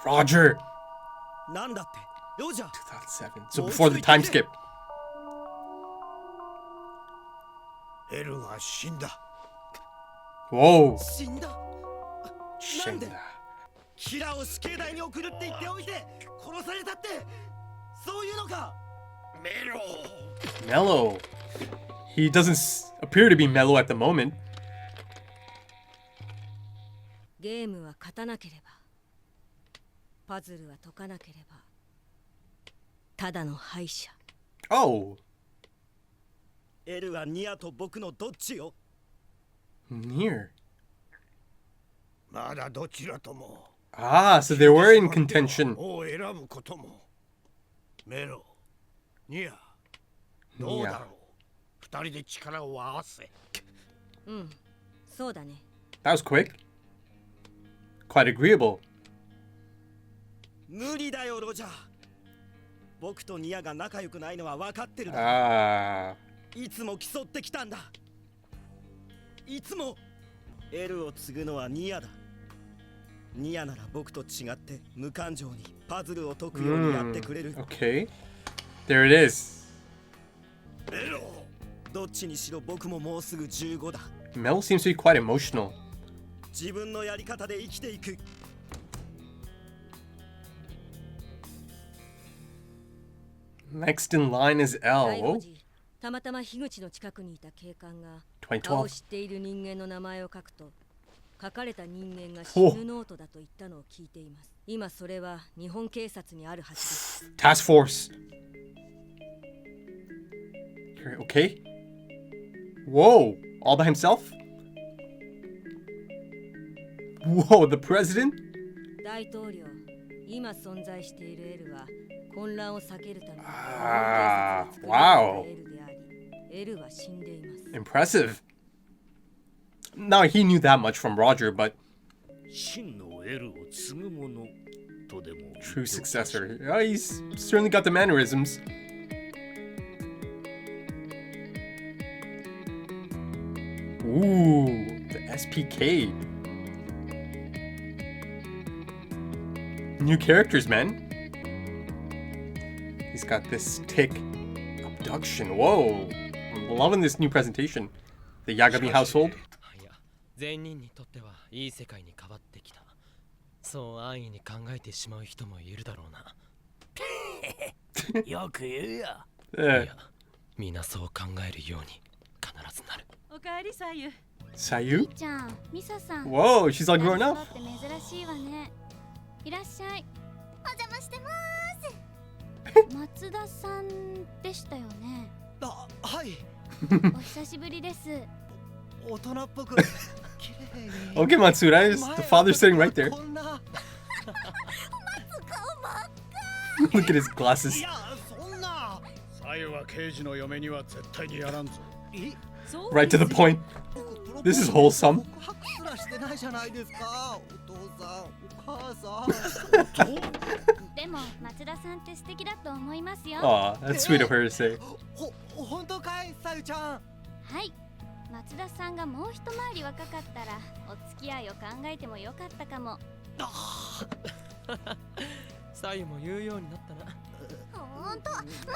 Roger. なんだってロジャー 2007. So before the time skip. エルが死んだ。 Whoa. 死んだなんでキラを死刑台に送るって言っておいて殺されたってそういうのか。メロ Mellow. He doesn't appear to be mellow at the moment. ゲームは勝たなければ、パズルは解かなければ、ただの敗者。Oh. エルはニアと僕のどっちよ。 Near. まだどちらとも Ah, so they were in contention. もう選ぶことも。メロニアどうだろう。二人で力を合わせ。うん、そうだね。That was quick. Quite agreeable. 無理だよロジャー。僕とニアが仲良くないのは分かってるだろ。いつも競ってきたんだ。いつもエルを継ぐのはニアだ。ニアなら僕と違って無感情にパズルを解くようにやってくれる。Okay. There it is. メロどっちにしろ僕ももうすぐ15だ。 Mel seems to be quite emotional. 自分のやり方で生きていく。 Next in line is 第 L. 5時、たまたま樋口の近くにいた警官が2012顔を知っている人間の名前を書くと、書かれた人間が死ぬノートだと言ったのを聞いています。今それは日本警察にあるはずです。 Task Force. Okay. Whoa. All by himself? Whoa, the president? 大統領、今存在しているエルは混乱を避けるために日本警あー察が作り上げた wow. エルであり、エルは死んでいます。 Impressive. Now, he knew that much from Roger, but 真のエルを継ぐ者とでも true successor. Oh, he's certainly got the mannerisms. Ooh, the SPK. New characters, man. He's got this tick. Abduction. Whoa. I'm loving this new presentation. The Yagami household. いや、善人にとってはいい世界に変わってきた。そう安易に考えてしまう人もいるだろうな。よく言うよ。Eh, いや、みんなそう考えるように必ずなる。おかえりさゆ。 Sayu? ちゃん、ミサさん。 Whoa, she's all grown 男 up. って珍しいわね。いらっしゃい。お邪魔してます。松田さんでしたよね。あ、はい。お久しぶりです。大人っぽく綺麗に。 Okay, Matsura is the father sitting right there. こんな。 Look at his glasses. いや、そんな。サユは刑事の嫁には絶対にやらんぞ。え、 Right to the point. This is wholesome. 告白すらしてないじゃないですか。お父さん、お母さん。でも松田さんって素敵だと思いますよ。 Aw, that's sweet of her to say. 本当かい、さゆちゃん。はい。松田さんがもう一回り若かったらお付き合いを考えてもよかったかも。サイも言うようになったな。ほんと、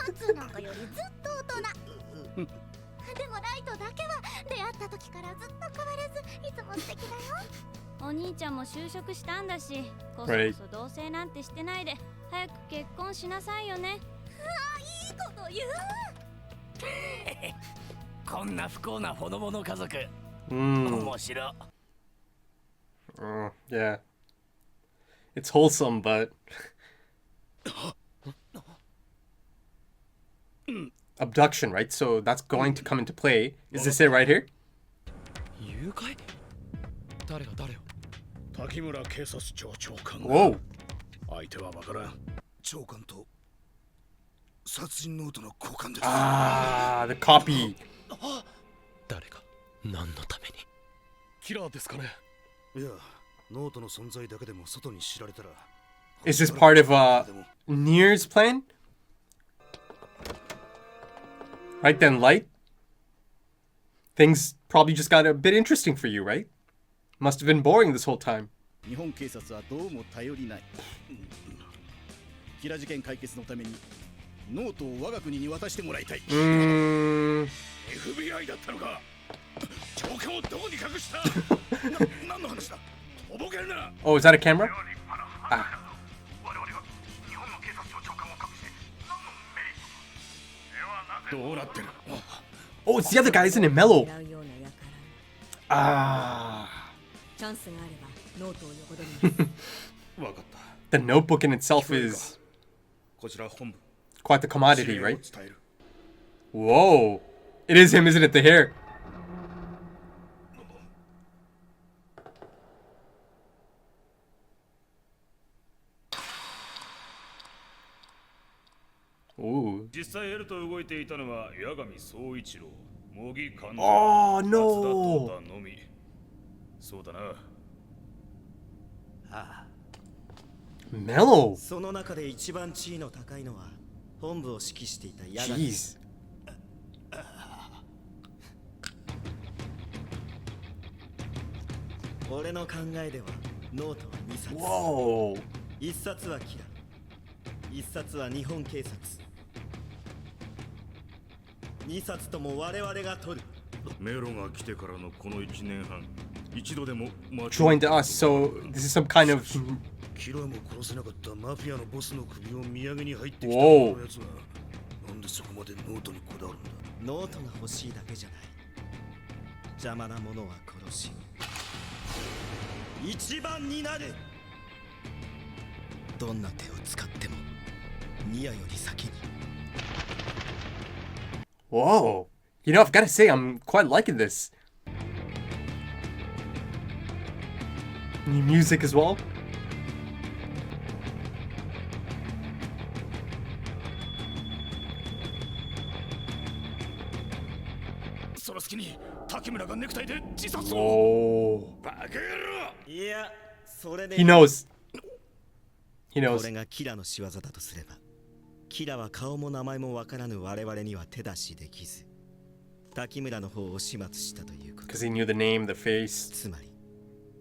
松なんかよりずっと大人。でもライトだけは出会った時からずっと変わらずいつも素敵だよ。お兄ちゃんも就職したんだし、こそこそ同棲なんてしてないで早く結婚しなさいよね。あ、いいこと言う。こんな不幸なほのぼの家族。 Mm, 面白。yeah. It's wholesome, but abduction, right? So that's going to come into play. Is this it right here? 誘拐？誰が誰を？滝村警察庁長官。 Whoa. 相手はわからん。長官と殺人ノートの交換です。 Ah, the copy. 誰が何のために？キラーですかね。いや、ノートの存在だけでも外に知られたら。 Is this part of Nier's plan? Right then, Light. Things probably just got a bit interesting for you, right? Must have been boring this whole time. 日本警察はどうも頼りない。キラ事件解決のためにノートを我が国に渡してもらいたい。FBI だったのか。長官をどこに隠した。何の話だ。とぼけるな。 Oh, is that a camera? Ah. 我々が日本の警察庁長官を隠して何のメリット。どうなってる。 Oh, it's the other guy, isn't it? Mellow. 狙うようなやから Ah. チャンスがあればノートを横取ります分かった。 The notebook in itself is こちら本部。 quite the commodity, 指令を right? 伝える。 Whoa. It is him, isn't it? The hair. Ooh. 実際エルと動いていたのは八神総一郎、茂木勘三、 Oh 松田 no. 東太のみ。そうだな。ああ Mellow. その中で一番地位の高いのは本部を指揮していた八神。 Jeez. 俺の考えではノートは2冊。 Whoa. 1冊はキラ、1冊は日本警察。2冊とも我々が取る。メロが来てからのこの1年半、一度でも Joined us, so this is some kind of キラも殺せなかったマフィアのボスの首を土産に入ってきた Whoa. このやつはなんでそこまでノートにこだわるんだ。ノートが欲しいだけじゃない。邪魔なものは殺し一番になる。どんな手を使ってもニアより先に。 Whoa. You know, I've got to say, I'm quite liking this. New music as well. その隙に竹村がネクタイで自殺を。 Oh. バカ野郎。いや、それで He knows. He こ knows. れがキラの仕業だとすれば、キラは顔も名前もわからぬ我々には手出しできず、滝村の方を始末したということ。 Because he knew the name, the face. つまり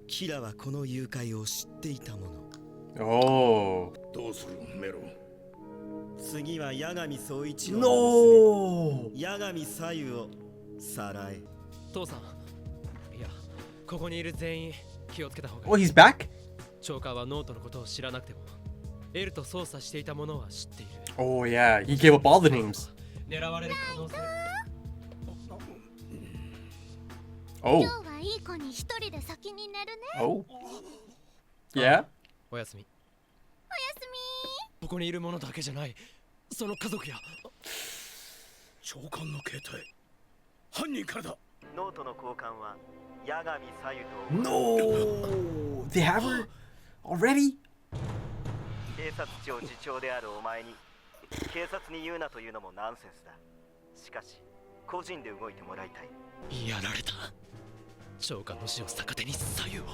キラはこの誘拐を知っていたもの。 Oh. どうするメロ。次は八神総一郎の No. 娘、八神左右をさらえ。父さん、いや、ここにいる全員気をつけた方がいい。 Oh, he's back? 長官はノートのことを知らなくてもエルと操作していたものは知っている。 Oh, yeah. He gave up all the names. 狙われる可能性。 Oh. 今日はいい子に一人で先に寝るね。 Oh. Yeah? おやすみ。おやすみ。ここにいるものだけじゃない。その家族や。長官の携帯。犯人からだ。ノートの交換は八神左右と No. They have her already? 警察庁次長であるお前に警察に言うなというのもナンセンスだ。しかし個人で動いてもらいたい。やられた。長官の死を逆手に左右を。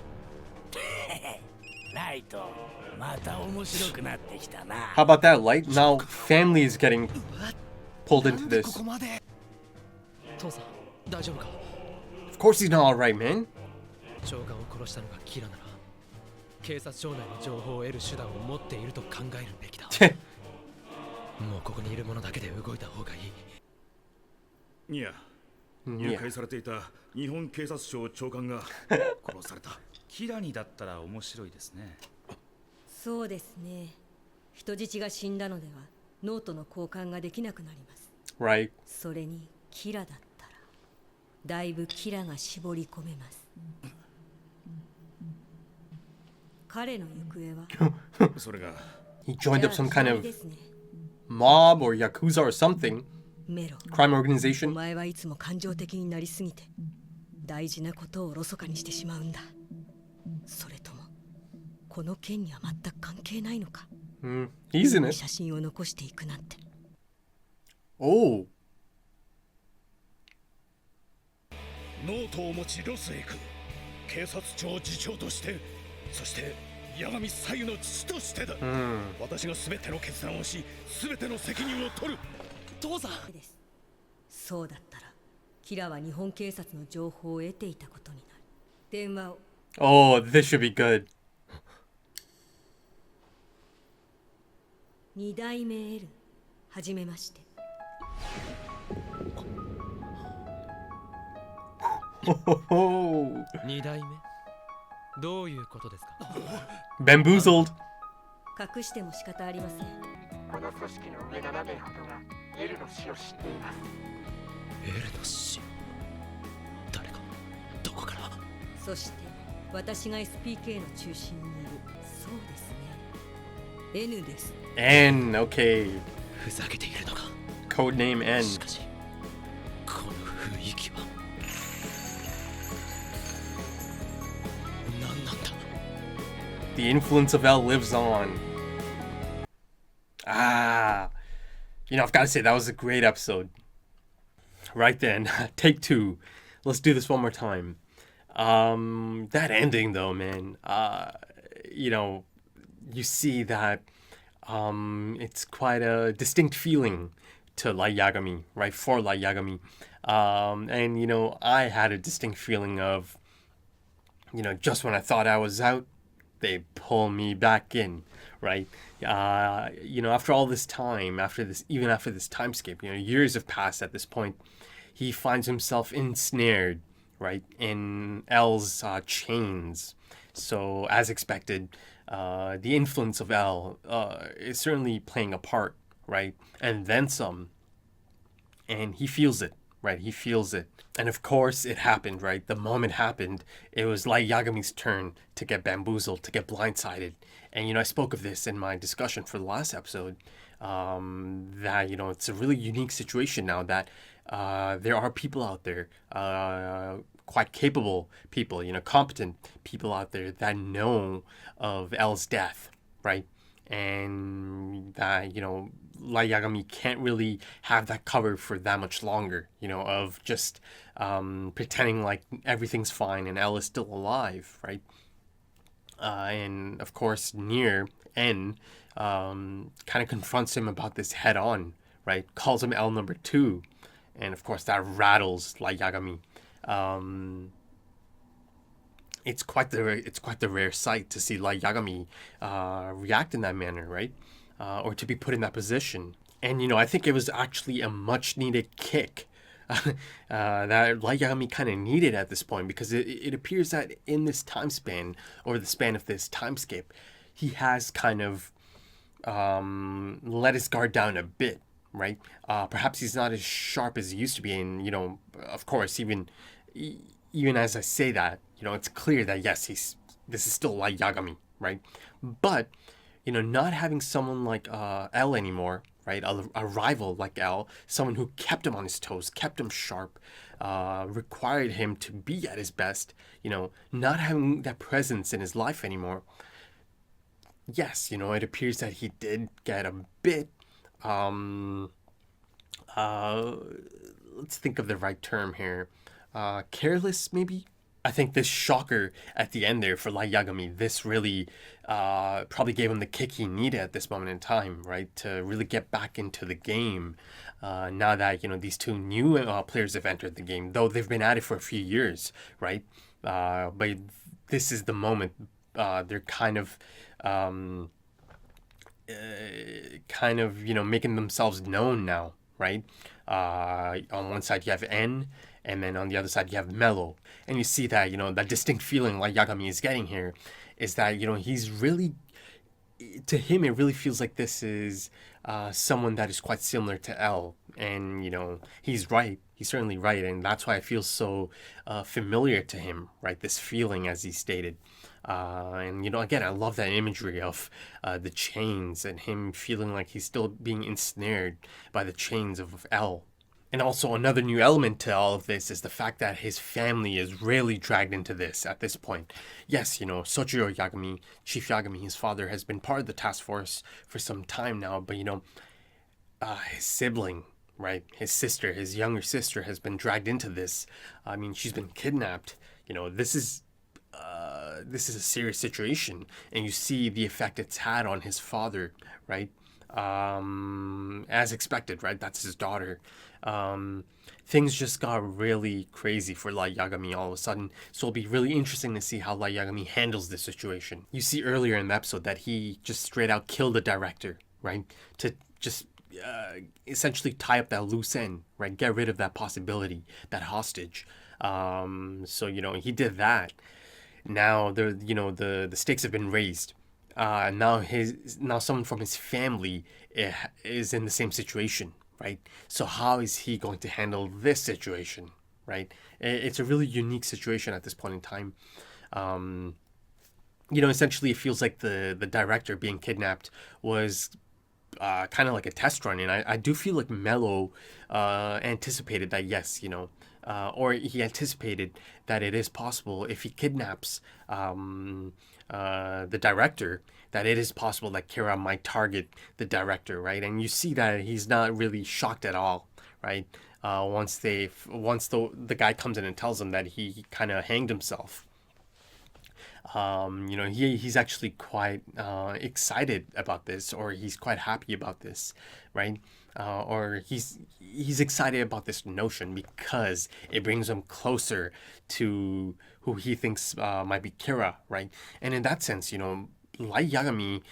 ライト、また面白くなってきたな。 How about that, Light? Now family is getting pulled into こ this. こまで。父さん、大丈夫か。 Of course he's not alright, man. 長官を殺したのがキラなら警察庁内の情報を得る手段を持っていると考えるべきだ。もうここにいるものだけで動いた方がいい。ニア、誘拐されていた日本警察庁長官が殺された。キラにだったら面白いですね。そうですね。人質が死んだのではノートの交換ができなくなります。 Right. それにキラだったらだいぶキラが絞り込めます。彼の行方はそれが He joined up some kind じゃあ of ですね。 mob or yakuza or something. メロ、 Crime お organization. 前はいつも感情的になりすぎて大事なことをおろそかにしてしまうんだ。それともこの件には全く関係ないのか。 He's in it. 写真を残していくなんて。 Oh. ノートを持ちロスへ行く。警察庁次長として、そして八神左右の父としてだ。私が全ての決断をし、全ての責任を取る。父さん。そうだったらキラは日本警察の情報を得ていたことになる。電話を Oh, this should be good. 二代目 L はじめまして。二代目どういうことですか？ Bamboozled. 隠しても仕方ありません。この組織の上7名ほどがエルの死を知っています。エルの死？誰がどこから？そして私が SPK の中心にいる、そうですね、 N です。 N, okay. ふざけているのか。 Codename N. しかしこの雰囲気は何なんだ。 The influence of L lives on. You know, I've got to say, that was a great episode. Right then, take two. Let's do this one more time. That ending, though, man, you know, you see that it's quite a distinct feeling to Light Yagami, right, for Light Yagami. And, you know, I had a distinct feeling of, you know, just when I thought I was out, they pull me back in, right? You know, after all this time, even after this timescape, you know, years have passed at this point, he finds himself ensnared, right, in L's chains. So, as expected, the influence of L is certainly playing a part, right? And then some. And he feels it, right? He feels it. And of course, it happened, right? The moment happened, it was Light Yagami's turn to get bamboozled, to get blindsided. And, you know, I spoke of this in my discussion for the last episode, that, you know, it's a really unique situation now that there are people out there, quite capable people, you know, competent people out there that know of L's death, right? And that, you know, Light Yagami can't really have that covered for that much longer, you know, of just pretending like everything's fine and L is still alive, right? And of course, near N kind of confronts him about this head on, right? Calls him L number 2. And of course, that rattles Light Yagami. It's quite the rare sight to see Light Yagami react in that manner, right? Or to be put in that position. And, you know, I think it was actually a much needed kick that Light Yagami kind of needed at this point, because it appears that in this time span, or the span of this timescape, he has kind of let his guard down a bit, right? Perhaps he's not as sharp as he used to be, and, you know, of course, even as I say that, you know, it's clear that yes, this is still Light Yagami, right? But, you know, not having someone like L anymore, right? A rival like L, someone who kept him on his toes, kept him sharp, required him to be at his best, you know, not having that presence in his life anymore. Yes, you know, it appears that he did get a bit, let's think of the right term here, careless maybe? I think this shocker at the end there for Light Yagami, this really probably gave him the kick he needed at this moment in time, right? To really get back into the game. Now that, you know, these two new players have entered the game, though they've been at it for a few years, right? But this is the moment they're kind of, you know, making themselves known now, right? On one side you have N, and then on the other side you have Mellow. And you see that, you know, that distinct feeling like Yagami is getting here is that, you know, he's really, to him, it really feels like this is someone that is quite similar to L. And, you know, he's right. He's certainly right. And that's why it feels so familiar to him, right? This feeling, as he stated. And, you know, again, I love that imagery of the chains and him feeling like he's still being ensnared by the chains of L. And also another new element to all of this is the fact that his family is really dragged into this at this point. Yes, you know, Sojiro Yagami, Chief Yagami, his father, has been part of the task force for some time now, but, you know, his sibling, right, his sister, his younger sister has been dragged into this. I mean, she's been kidnapped. You know, this is a serious situation, and you see the effect it's had on his father, right? As expected, right? That's his daughter. Things just got really crazy for Light Yagami all of a sudden, so it'll be really interesting to see how Light Yagami handles this situation. You see earlier in the episode that he just straight out killed the director, right? To just essentially tie up that loose end, right? Get rid of that possibility, that hostage. So, he did that. Now the stakes have been raised. Now someone from his family is in the same situation, right? So how is he going to handle this situation, right? It's a really unique situation at this point in time. Essentially it feels like the director being kidnapped was kind of like a test run, and I do feel like Mello anticipated that, yes, or he anticipated that it is possible if he kidnaps the director, that it is possible that Kira might target the director, right? And you see that he's not really shocked at all, right? Once the guy comes in and tells him that he kind of hanged himself. He's actually quite excited about this, or he's quite happy about this, right? Or he's excited about this notion because it brings him closer to who he thinks might be Kira, right? And in that sense, Light Yagami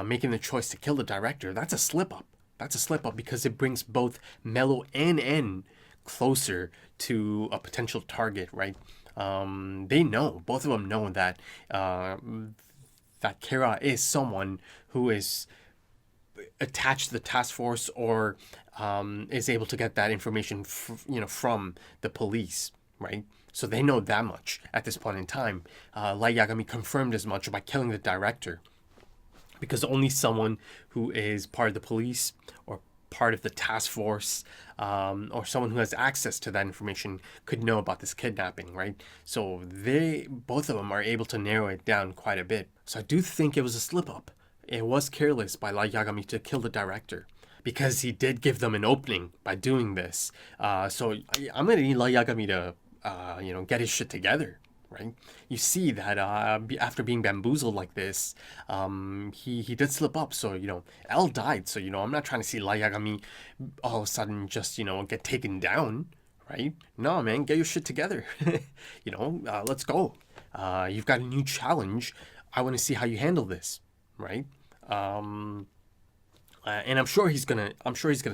making the choice to kill the director, that's a slip up. That's a slip up because it brings both Mello and En closer to a potential target, right? Both of them know that that Kira is someone who is attached to the task force, or is able to get that information from the police, right? So they know that much at this point in time. Light Yagami confirmed as much by killing the director, because only someone who is part of the police or part of the task force, or someone who has access to that information could know about this kidnapping, right? So both of them are able to narrow it down quite a bit. So I do think it was a slip up. It was careless by Light Yagami to kill the director, because he did give them an opening by doing this. So I'm going to need Light Yagami to, get his shit together, right? You see that after being bamboozled like this, he did slip up. So, L died. So, I'm not trying to see Light Yagami all of a sudden just, get taken down, right? No, man, get your shit together. Let's go. You've got a new challenge. I want to see how you handle this, right? And I'm sure he's gonna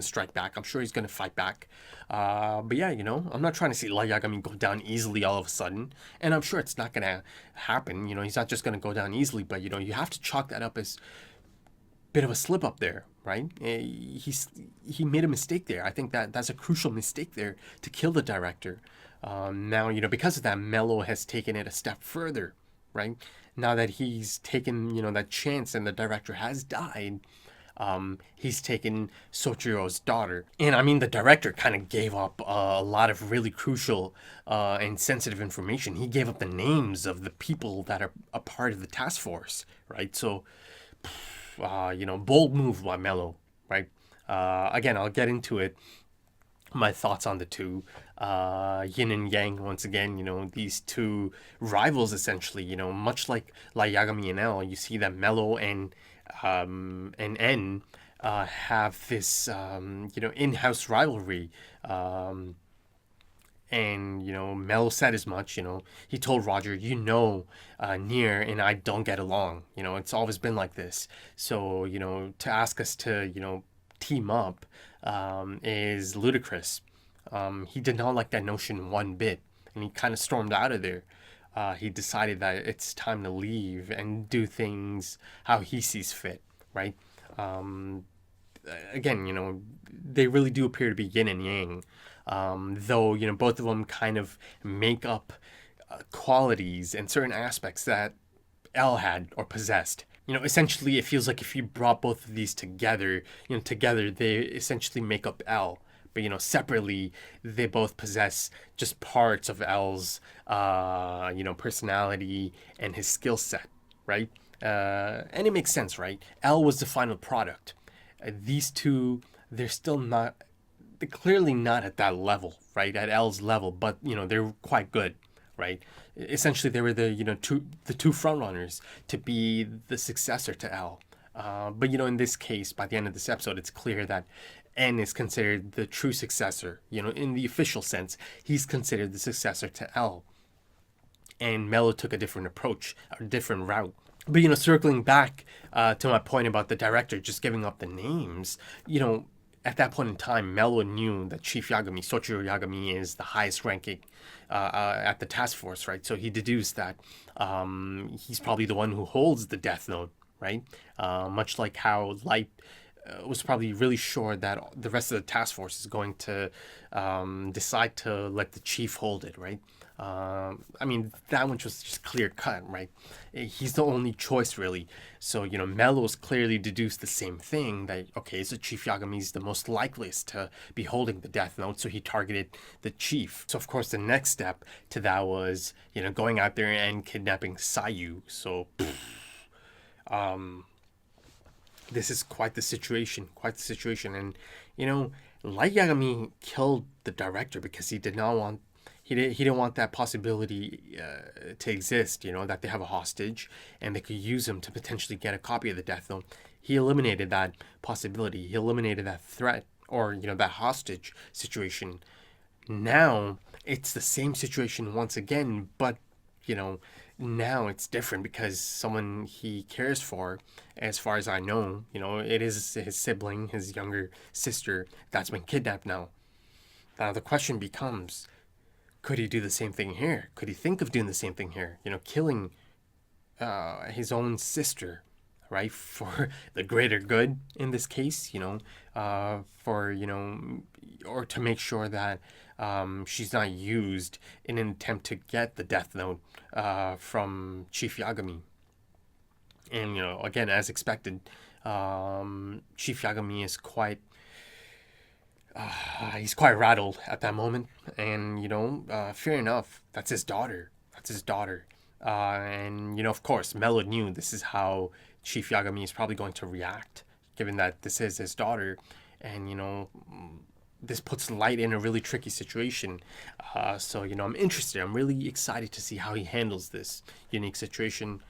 strike back. I'm sure he's gonna fight back. But yeah, I'm not trying to see Light Yagami go down easily all of a sudden. And I'm sure it's not gonna happen. He's not just gonna go down easily. But you have to chalk that up as a bit of a slip up there, right? He made a mistake there. I think that's a crucial mistake there to kill the director. Now, because of that, Mello has taken it a step further, right? Now that he's taken, that chance and the director has died, he's taken Sochiro's daughter. And I mean, the director kind of gave up a lot of really crucial and sensitive information. He gave up the names of the people that are a part of the task force, right? So, bold move by Mello, right? Again, I'll get into it. My thoughts on the two, yin and yang, once again, these two rivals, essentially, much like Light Yagami and L, you see that Mello and En have this, in-house rivalry. And, Mello said as much, he told Roger, Nier and I don't get along. It's always been like this. So, to ask us to, team up is ludicrous. He did not like that notion one bit, and he kind of stormed out of there. He decided that it's time to leave and do things how he sees fit, right? Again, they really do appear to be yin and yang, though, both of them kind of make up qualities and certain aspects that L had or possessed. Essentially, it feels like if you brought both of these together, they essentially make up L. But, separately, they both possess just parts of L's, personality and his skill set, right? And it makes sense, right? L was the final product. These two, they're clearly not at that level, right? At L's level, but, they're quite good, right? Essentially, they were the two front runners to be the successor to L. But in this case, by the end of this episode, it's clear that N is considered the true successor. In the official sense, he's considered the successor to L. And Mello took a different approach, a different route, But, you know, circling back to my point about the director just giving up the names, you know, at that point in time, Mello knew that Chief Yagami, Soichiro Yagami, is the highest ranking at the task force, right? So he deduced that he's probably the one who holds the Death Note, right? Much like how Light was probably really sure that the rest of the task force is going to decide to let the chief hold it, right? I mean, that one was just clear cut, right? He's the only choice, really. So, you know, Mello's clearly deduced the same thing, that, okay, so Chief Yagami's the most likeliest to be holding the Death Note, so he targeted the chief. So, of course, the next step to that was, you know, going out there and kidnapping Sayu. So, this is quite the situation. And, you know, Light Yagami killed the director because he didn't want that possibility to exist, you know, that they have a hostage and they could use him to potentially get a copy of the Death Note. He eliminated that possibility. He eliminated that threat, or, you know, that hostage situation. Now it's the same situation once again, but, you know, now it's different because someone he cares for, as far as I know, you know, it is his sibling, his younger sister, that's been kidnapped now. Now the question becomes, could he do the same thing here? Could he think of doing the same thing here? You know, killing his own sister, right? For the greater good in this case, you know, for, you know, or to make sure that she's not used in an attempt to get the Death Note from Chief Yagami. And, you know, again, as expected, Chief Yagami is he's quite rattled at that moment, and, you know, fair enough, that's his daughter, and, you know, of course, Mello knew this is how Chief Yagami is probably going to react, given that this is his daughter, and, you know, this puts Light in a really tricky situation, so, you know, I'm really excited to see how he handles this unique situation.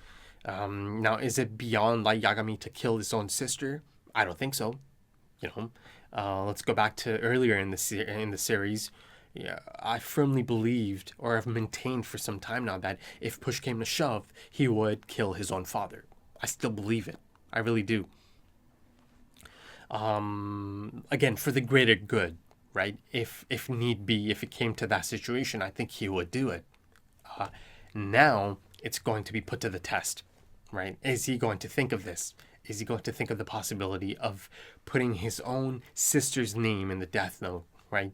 Now, is it beyond Light Yagami to kill his own sister? I don't think so, you know. Let's go back to earlier in the series. Yeah, I firmly believed, or have maintained for some time now, that if push came to shove, he would kill his own father. I still believe it. I really do. Again, for the greater good, right? If need be, if it came to that situation, I think he would do it. Now it's going to be put to the test, right? Is he going to think of this? Is he going to think of the possibility of putting his own sister's name in the Death Note, right?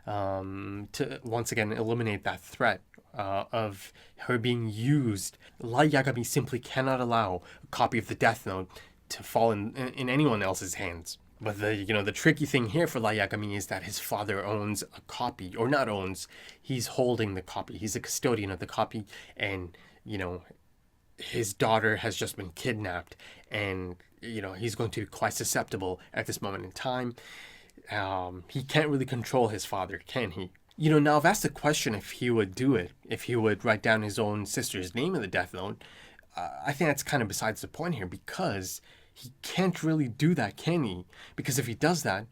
To once again eliminate that threat of her being used. Light Yagami simply cannot allow a copy of the Death Note to fall in anyone else's hands. But the tricky thing here for Light Yagami is that his father owns a copy, or not owns, he's holding the copy. He's a custodian of the copy, and, you know, his daughter has just been kidnapped, and, you know, he's going to be quite susceptible at this moment in time. He can't really control his father, can he? You know, now I've asked the question if he would do it, if he would write down his own sister's name in the Death Note. I think that's kind of besides the point here, because he can't really do that, can he? Because if he does that,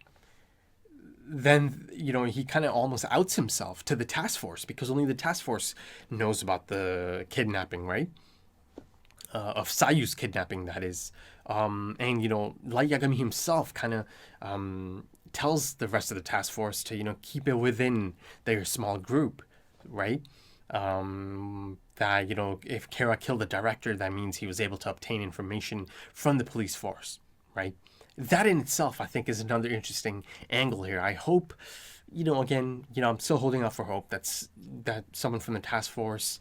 then, you know, he kind of almost outs himself to the task force, because only the task force knows about the kidnapping, right? Of Sayu's kidnapping, that is. And, you know, Light Yagami himself kind of tells the rest of the task force to, you know, keep it within their small group, right? That, you know, if Kira killed the director, that means he was able to obtain information from the police force, right? That in itself, I think, is another interesting angle here. I hope, you know, again, you know, I'm still holding out for hope that someone from the task force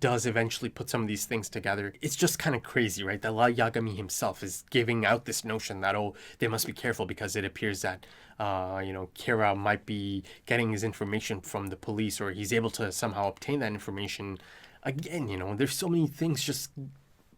does eventually put some of these things together. It's just kind of crazy, right? That Light Yagami himself is giving out this notion that, oh, they must be careful because it appears that, you know, Kira might be getting his information from the police, or he's able to somehow obtain that information. Again, you know, there's so many things just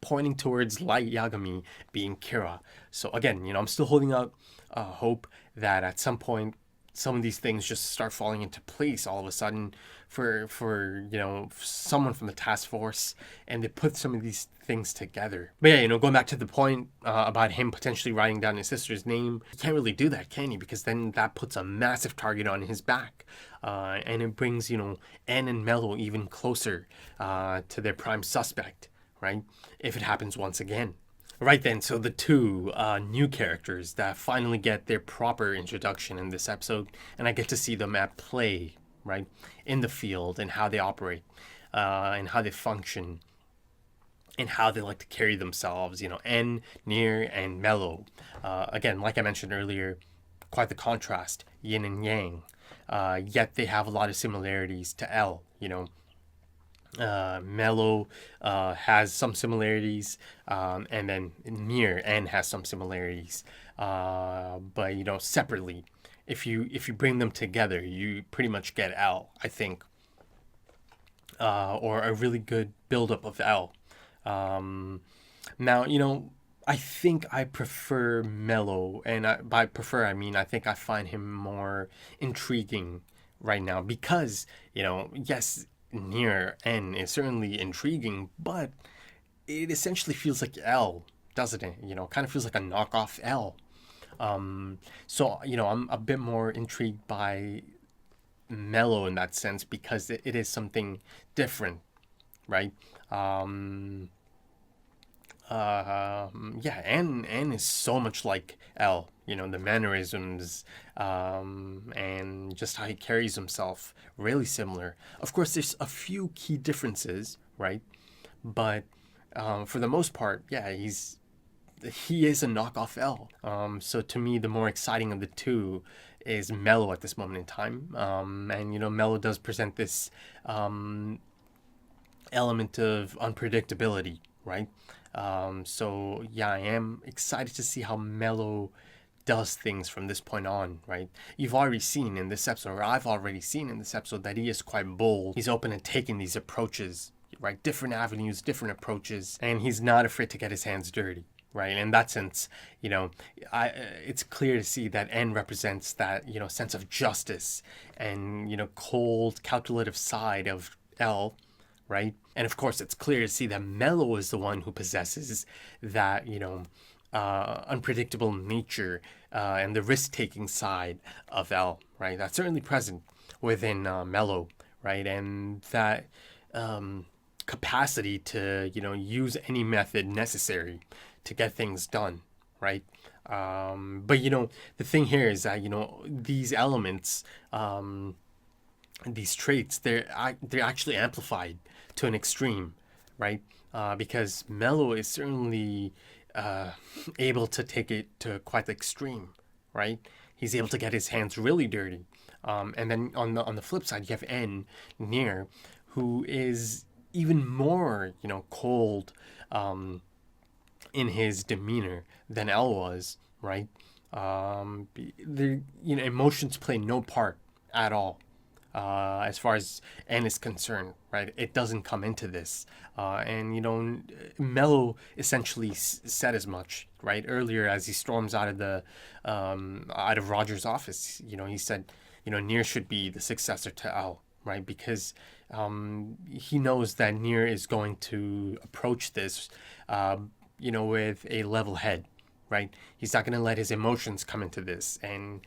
pointing towards Light Yagami being Kira. So again, you know, I'm still holding out hope that at some point some of these things just start falling into place all of a sudden for you know, someone from the task force, and they put some of these things together. But yeah, you know, going back to the point about him potentially writing down his sister's name, he can't really do that, can he? Because then that puts a massive target on his back, and it brings, you know, En and Mello even closer to their prime suspect, right? If it happens once again. Right then, so the two new characters that finally get their proper introduction in this episode, and I get to see them at play, right, in the field, and how they operate, and how they function, and how they like to carry themselves, you know, En, Nier, and Mello. Again, like I mentioned earlier, quite the contrast, yin and yang, yet they have a lot of similarities to L, you know. Mello has some similarities, and then Nier N has some similarities, but you know, separately. If you bring them together, you pretty much get L, I think, or a really good buildup of L. Now, you know, I think I prefer Mello, and by prefer I mean I think I find him more intriguing right now because, you know, yes, Nier N is certainly intriguing, but it essentially feels like L, doesn't it? You know, kind of feels like a knockoff L. So, you know, I'm a bit more intrigued by Mello in that sense because it is something different, right? Yeah, N is so much like L, you know, the mannerisms, and just how he carries himself, really similar. Of course, there's a few key differences, right? But for the most part, yeah, he is a knockoff L. So to me, the more exciting of the two is Mello at this moment in time. And, you know, Mello does present this element of unpredictability, right? So yeah, I am excited to see how Mello does things from this point on, right? You've already seen in this episode, or I've already seen in this episode, that he is quite bold. He's open to taking these approaches, right? Different avenues, different approaches, and he's not afraid to get his hands dirty, right? In that sense, you know, it's clear to see that N represents that, you know, sense of justice and, you know, cold, calculative side of L, right? And of course, it's clear to see that Mello is the one who possesses that, you know, unpredictable nature and the risk-taking side of L, right? That's certainly present within Mello, right? And that capacity to, you know, use any method necessary to get things done, right? But, you know, the thing here is that, you know, these elements, these traits, they're actually amplified to an extreme, right? Because Mello is certainly able to take it to quite the extreme, right? He's able to get his hands really dirty. And then on the flip side, you have Nier, who is even more, you know, cold in his demeanor than L was, right? You know, emotions play no part at all. As far as N is concerned, right? It doesn't come into this. And, you know, Mello essentially said as much, right? Earlier, as he storms out of Roger's office, you know, he said, you know, Nier should be the successor to L, right? Because he knows that Nier is going to approach this, you know, with a level head, right? He's not going to let his emotions come into this. And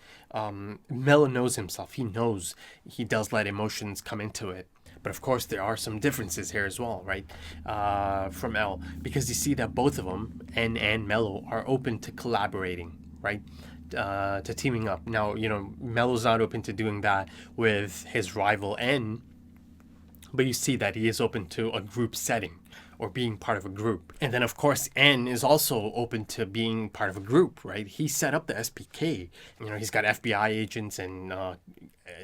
Mello knows himself. He knows he does let emotions come into it. But of course, there are some differences here as well, right? From L. Because you see that both of them, N and Mello, are open to collaborating, right? To teaming up. Now, you know, Mello's not open to doing that with his rival N. But you see that he is open to a group setting, or being part of a group. And then, of course, N is also open to being part of a group, right? He set up the SPK. You know, he's got FBI agents and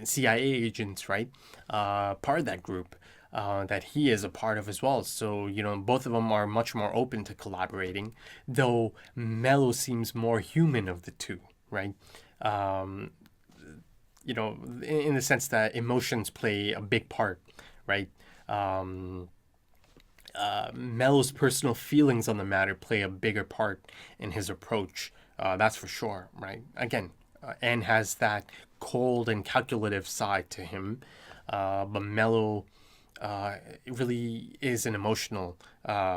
CIA agents, right? Part of that group that he is a part of as well. So, you know, both of them are much more open to collaborating, though Mello seems more human of the two, right? You know, in the sense that emotions play a big part, right? Mello's personal feelings on the matter play a bigger part in his approach. That's for sure, right? Again, N has that cold and calculative side to him, but Mello really is an emotional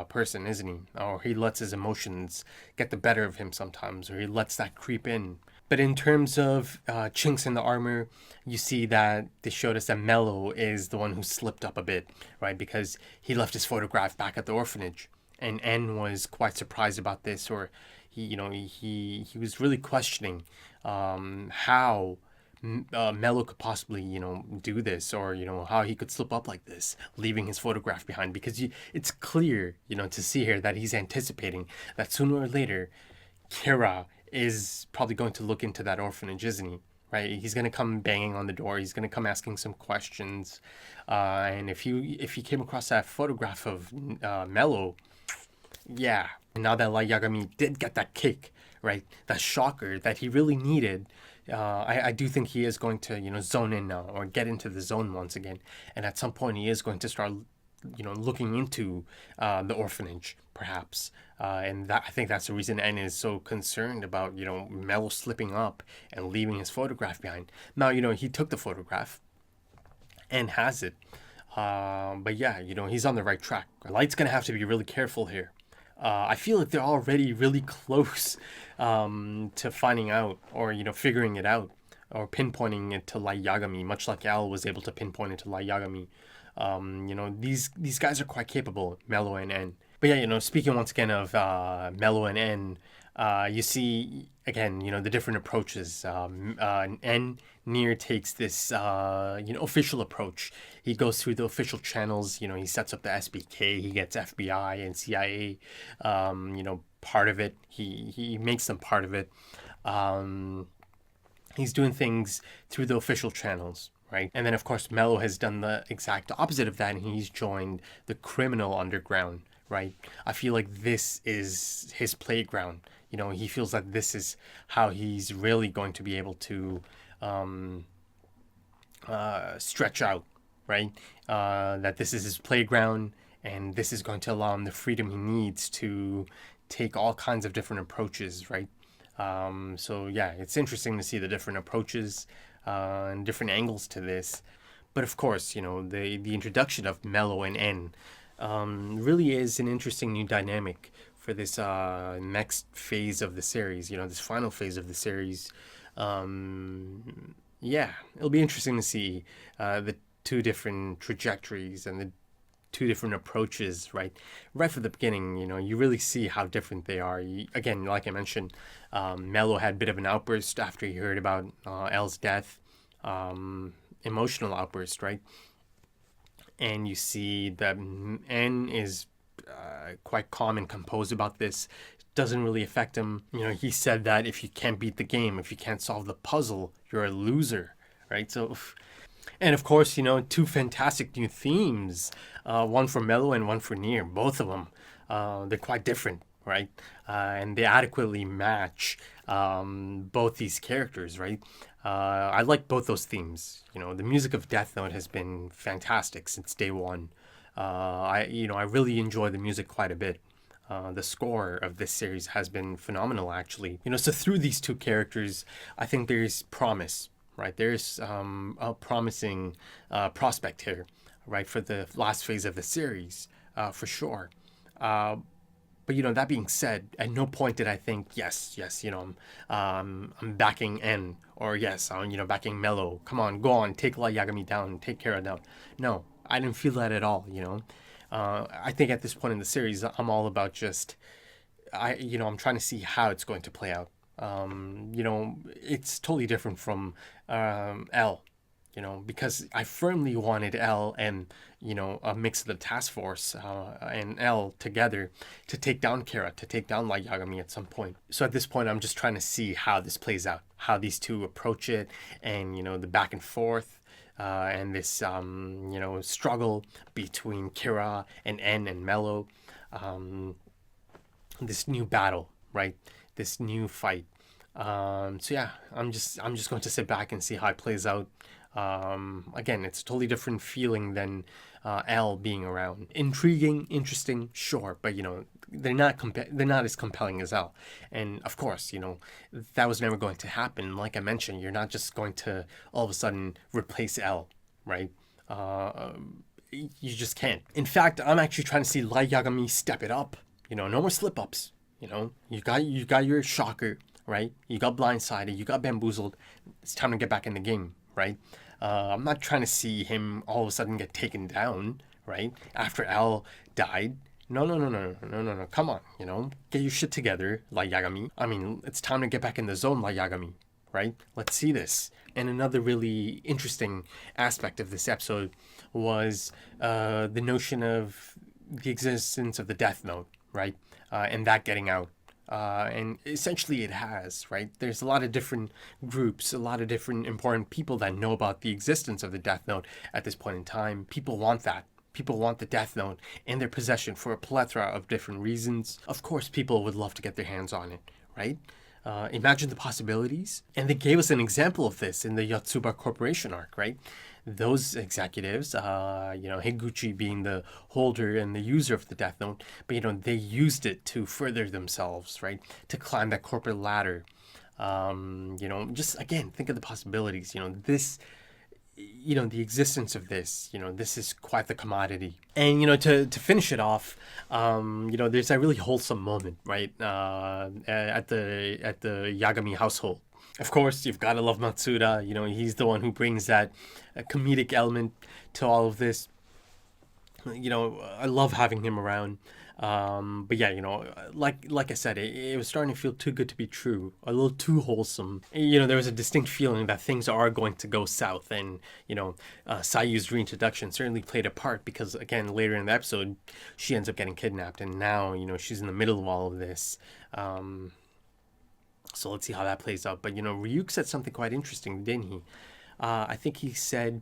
person, isn't he? Or he lets his emotions get the better of him sometimes, or he lets that creep in. But in terms of chinks in the armor, you see that they showed us that Mello is the one who slipped up a bit, right? Because he left his photograph back at the orphanage. And N was quite surprised about this, or he was really questioning how Mello could possibly do this, or how he could slip up like this, leaving his photograph behind, because it's clear to see here that he's anticipating that sooner or later Kira is probably going to look into that orphanage, isn't he? Right? He's going to come banging on the door. He's going to come asking some questions. And if he came across that photograph of Mello, yeah. And now that Light Yagami did get that kick, right? That shocker that he really needed, I do think he is going to, zone in now, or get into the zone once again. And at some point he is going to start, looking into the orphanage, perhaps. And I think that's the reason N is so concerned about, Mello slipping up and leaving his photograph behind. Now, he took the photograph and has it. But yeah, he's on the right track. Light's going to have to be really careful here. I feel like they're already really close to finding out, or, figuring it out, or pinpointing it to Light Yagami, much like L was able to pinpoint it to Light Yagami. These guys are quite capable, Mello and N. But yeah, speaking once again of Mello and N, you see, again, the different approaches. N, Nier takes this, official approach. He goes through the official channels, he sets up the SBK, he gets FBI and CIA, part of it. He makes them part of it. He's doing things through the official channels, right? And then, of course, Mello has done the exact opposite of that, and he's joined the criminal underground, right? I feel like this is his playground. He feels that this is how he's really going to be able to stretch out, right? That this is his playground, and this is going to allow him the freedom he needs to take all kinds of different approaches, right? So yeah, it's interesting to see the different approaches and different angles to this. But of course, the introduction of Mello and N really is an interesting new dynamic for this next phase of the series, this final phase of the series. Yeah, it'll be interesting to see the two different trajectories and the two different approaches, right from the beginning. You really see how different they are. Again, like I mentioned, Mello had a bit of an outburst after he heard about L's death, emotional outburst, right? And you see that N is quite calm and composed about this. Doesn't really affect him. He said that if you can't beat the game, if you can't solve the puzzle, you're a loser, right? So, and of course, two fantastic new themes, one for Mello and one for Nier. Both of them, they're quite different, right? And they adequately match both these characters, right? I like both those themes. The music of Death Note has been fantastic since day one. I really enjoy the music quite a bit. The score of this series has been phenomenal, actually. So through these two characters, I think there's promise, right? There's a promising prospect here, right, for the last phase of the series, for sure. But that being said, at no point did I think, yes, I'm backing N, or yes, I'm backing Mello. Come on, go on, take Light Yagami down, take Kira down. No, I didn't feel that at all. I think at this point in the series, I'm all about just, I'm trying to see how it's going to play out. It's totally different from L, because I firmly wanted L and, a mix of the task force and L together to take down Kira, to take down Light Yagami at some point. So at this point, I'm just trying to see how this plays out, how these two approach it, and, the back and forth. And this, struggle between Kira and N and Mello, this new battle, right? This new fight. So yeah, I'm just going to sit back and see how it plays out. Again, it's a totally different feeling than L being around. Intriguing, interesting, sure, but they're not as compelling as L. And of course, that was never going to happen. Like I mentioned, you're not just going to all of a sudden replace L, right? You just can't. In fact, I'm actually trying to see Light Yagami step it up. No more slip ups. You got your shocker, right? You got blindsided, you got bamboozled. It's time to get back in the game, right? I'm not trying to see him all of a sudden get taken down, right? After L died, No. Come on, get your shit together, Light Yagami. I mean, it's time to get back in the zone, Light Yagami, right? Let's see this. And another really interesting aspect of this episode was the notion of the existence of the Death Note, right? And that getting out. And essentially it has, right? There's a lot of different groups, a lot of different important people that know about the existence of the Death Note at this point in time. People want that. People want the Death Note in their possession for a plethora of different reasons. Of course, people would love to get their hands on it, right? Imagine the possibilities. And they gave us an example of this in the Yotsuba Corporation arc, right? Those executives, Higuchi being the holder and the user of the Death Note, but, they used it to further themselves, right? To climb that corporate ladder. Just, again, think of the possibilities. This, the existence of this, this is quite the commodity. And, to finish it off, there's that really wholesome moment, right? At the Yagami household. Of course, you've got to love Matsuda. He's the one who brings that comedic element to all of this. I love having him around. But yeah, like I said, it was starting to feel too good to be true, a little too wholesome. There was a distinct feeling that things are going to go south, and Sayu's reintroduction certainly played a part because, again, later in the episode, she ends up getting kidnapped, and now she's in the middle of all of this. So let's see how that plays out. But Ryuk said something quite interesting, didn't he? I think he said,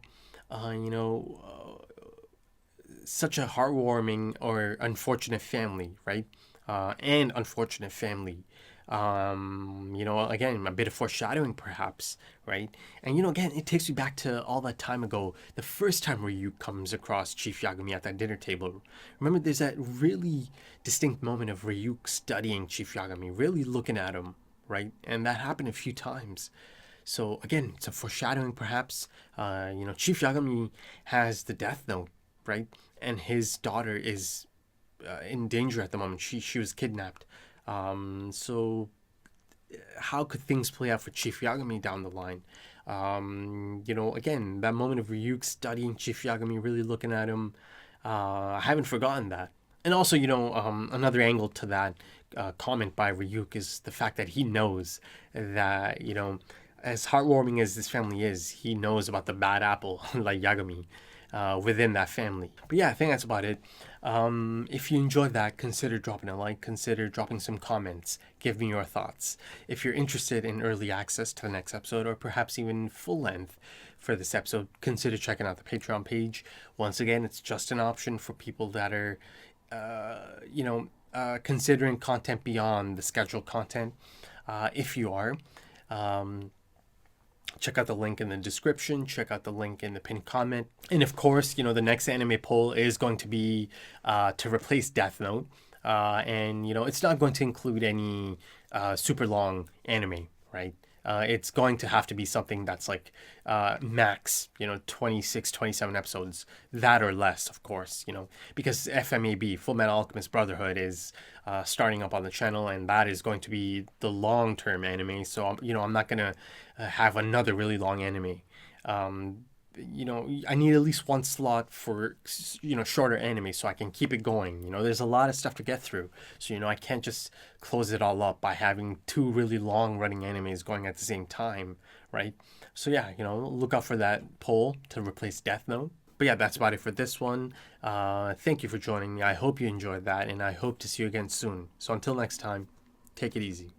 such a heartwarming or unfortunate family, right? And unfortunate family. Again, a bit of foreshadowing perhaps, right? And again, it takes you back to all that time ago, the first time Ryuk comes across Chief Yagami at that dinner table. Remember, there's that really distinct moment of Ryuk studying Chief Yagami, really looking at him, right? And that happened a few times. So again, it's a foreshadowing perhaps. Chief Yagami has the Death Note, right? And his daughter is in danger at the moment. She was kidnapped. So how could things play out for Chief Yagami down the line? Again, that moment of Ryuk studying Chief Yagami, really looking at him. I haven't forgotten that. And also, another angle to that comment by Ryuk is the fact that he knows that, as heartwarming as this family is, he knows about the bad apple, like Yagami, within that family. But yeah, I think that's about it. If you enjoyed that, consider dropping a like, consider dropping some comments, give me your thoughts. If you're interested in early access to the next episode, or perhaps even full length for this episode, consider checking out the Patreon page. Once again, it's just an option for people that are considering content beyond the scheduled content. If you are, check out the link in the description, check out the link in the pinned comment. And of course, the next anime poll is going to be to replace Death Note. And it's not going to include any super long anime, right? It's going to have to be something that's like max, 26, 27 episodes, that or less, of course, because FMAB, Full Metal Alchemist Brotherhood, is starting up on the channel, and that is going to be the long-term anime. So, I'm not going to have another really long anime. I need at least one slot for, shorter anime so I can keep it going. There's a lot of stuff to get through. So, I can't just close it all up by having two really long running animes going at the same time, right? So, yeah, look out for that poll to replace Death Note. But yeah, that's about it for this one. Thank you for joining me. I hope you enjoyed that, and I hope to see you again soon. So until next time, take it easy.